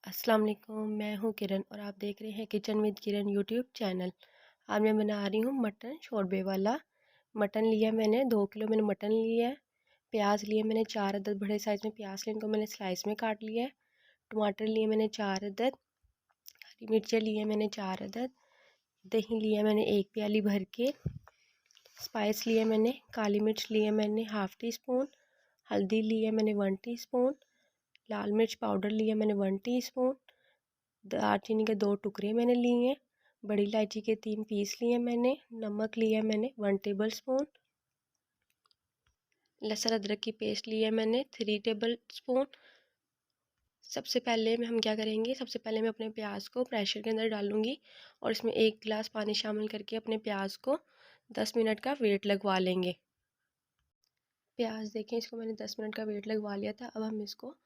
अस्सलाम वालेकुम, मैं हूँ किरण और आप देख रहे हैं kitchen with Kiran YouTube channel. आज मैं बना रही हूँ मटन शोरबे वाला। मटन लिया मैंने 2 किलो मैंने मटन लिया है। प्याज लिए मैंने 4 अदद बड़े साइज़ में प्याज लिए, इनको मैंने स्लाइस में काट लिया है। टमाटर लिए मैंने 4 अदद। हरी मिर्चें लिए मैंने 4 अदद। दही लिया मैंने 1 प्याली भर के। स्पाइस लिए मैंने काली मिर्च लिए मैंने हाफ़ टी स्पून। हल्दी लिए मैंने 1 टीस्पून। लाल मिर्च पाउडर लिया मैंने 1 टीस्पून। दालचीनी के 2 टुकड़े मैंने लिए हैं। बड़ी इलायची के 3 पीस लिए मैंने। नमक लिया मैंने 1 टेबल स्पून। लहसुन अदरक की पेस्ट ली है मैंने 3 टेबल स्पून। सबसे पहले हम क्या करेंगे, सबसे पहले मैं अपने प्याज को प्रेशर के अंदर डालूंगी और इसमें 1 गिलास पानी शामिल करके अपने प्याज को 10 मिनट का वेट लगवा लेंगे। प्याज देखें, इसको मैंने 10 मिनट का वेट लगवा लिया था। अब हम इसको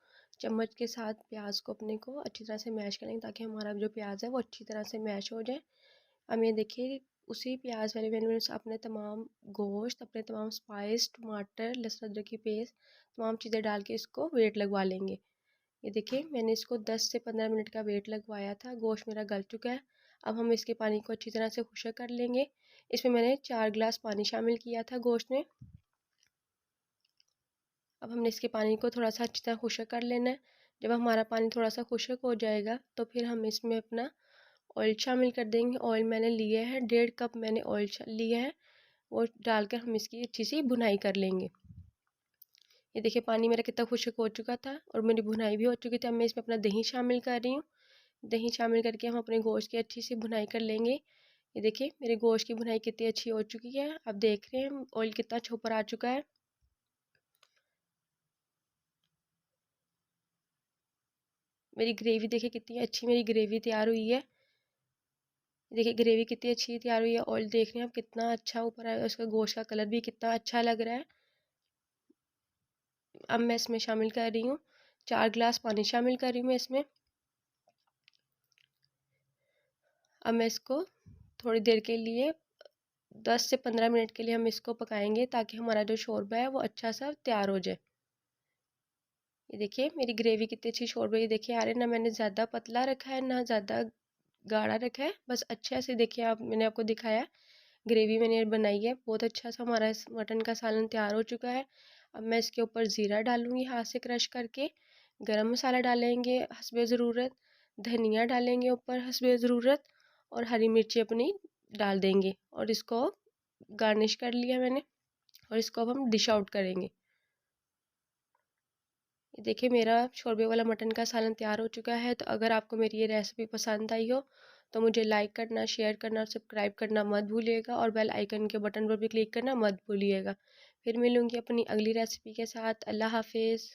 चम्मच के साथ प्याज को अपने को अच्छी तरह से मैश करेंगे ताकि हमारा जो प्याज है वो अच्छी तरह से मैश हो जाए। अब ये देखिए, उसी प्याज वाले मैंने अपने तमाम गोश्त, अपने तमाम स्पाइस, टमाटर, लहसुन अदरक की पेस्ट, तमाम चीज़ें डाल के इसको वेट लगवा लेंगे। ये देखिए, मैंने इसको 10 से 15 मिनट का वेट लगवाया था। गोश्त मेरा गल चुका है। अब हम इसके पानी को अच्छी तरह से खुश्क कर लेंगे। इसमें मैंने 4 गिलास पानी शामिल किया था गोश्त में। अब हमने इसके पानी को थोड़ा सा अच्छी तरह खुश्क कर लेना है। जब हमारा पानी थोड़ा सा खुश्क हो जाएगा तो फिर हम इसमें अपना ऑयल शामिल कर देंगे। ऑयल मैंने लिया है 1.5 कप मैंने ऑयल लिया है। वो डालकर हम इसकी अच्छी सी भुनाई कर लेंगे। ये देखिए, पानी मेरा कितना खुश्क हो चुका था और मेरी भुनाई भी हो चुकी थी। अब मैं इसमें अपना दही शामिल कर रही हूँ। दही शामिल करके हम अपने गोश्त की अच्छी सी भुनाई कर लेंगे। ये देखिए, मेरे गोश्त की भुनाई कितनी अच्छी हो चुकी है। अब देख रहे हैं ऑयल कितना अच्छा ऊपर आ चुका है। मेरी ग्रेवी देखिए कितनी अच्छी मेरी ग्रेवी तैयार हुई है। देखिए ग्रेवी कितनी अच्छी तैयार हुई है। ऑयल देख रहे हैं आप कितना अच्छा ऊपर आया, उसका गोश्त का कलर भी कितना अच्छा लग रहा है। अब मैं इसमें शामिल कर रही हूँ 4 गिलास पानी शामिल कर रही हूँ मैं इसमें। अब मैं इसको थोड़ी देर के लिए 10 से 15 मिनट के लिए हम इसको पकाएंगे ताकि हमारा जो शोरबा है वो अच्छा सा तैयार हो जाए। ये देखिए मेरी ग्रेवी कितनी अच्छी शोरबा, ये देखिए आ रहे ना, मैंने ज़्यादा पतला रखा है ना ज़्यादा गाढ़ा रखा है, बस अच्छे से देखिए आप, मैंने आपको दिखाया ग्रेवी मैंने बनाई है। बहुत अच्छा सा हमारा इस मटन का सालन तैयार हो चुका है। अब मैं इसके ऊपर ज़ीरा डालूंगी हाथ से क्रश करके। गरम मसाला डालेंगे हस्बे ज़रूरत। धनिया डालेंगे ऊपर हस्बे ज़रूरत। और हरी मिर्ची अपनी डाल देंगे और इसको गार्निश कर लिया मैंने। और इसको अब हम डिश आउट करेंगे। ये देखिए मेरा शोरबे वाला मटन का सालन तैयार हो चुका है। तो अगर आपको मेरी ये रेसिपी पसंद आई हो तो मुझे लाइक करना, शेयर करना और सब्सक्राइब करना मत भूलिएगा और बेल आइकन के बटन पर भी क्लिक करना मत भूलिएगा। फिर मिलूंगी अपनी अगली रेसिपी के साथ। अल्लाह हाफिज़।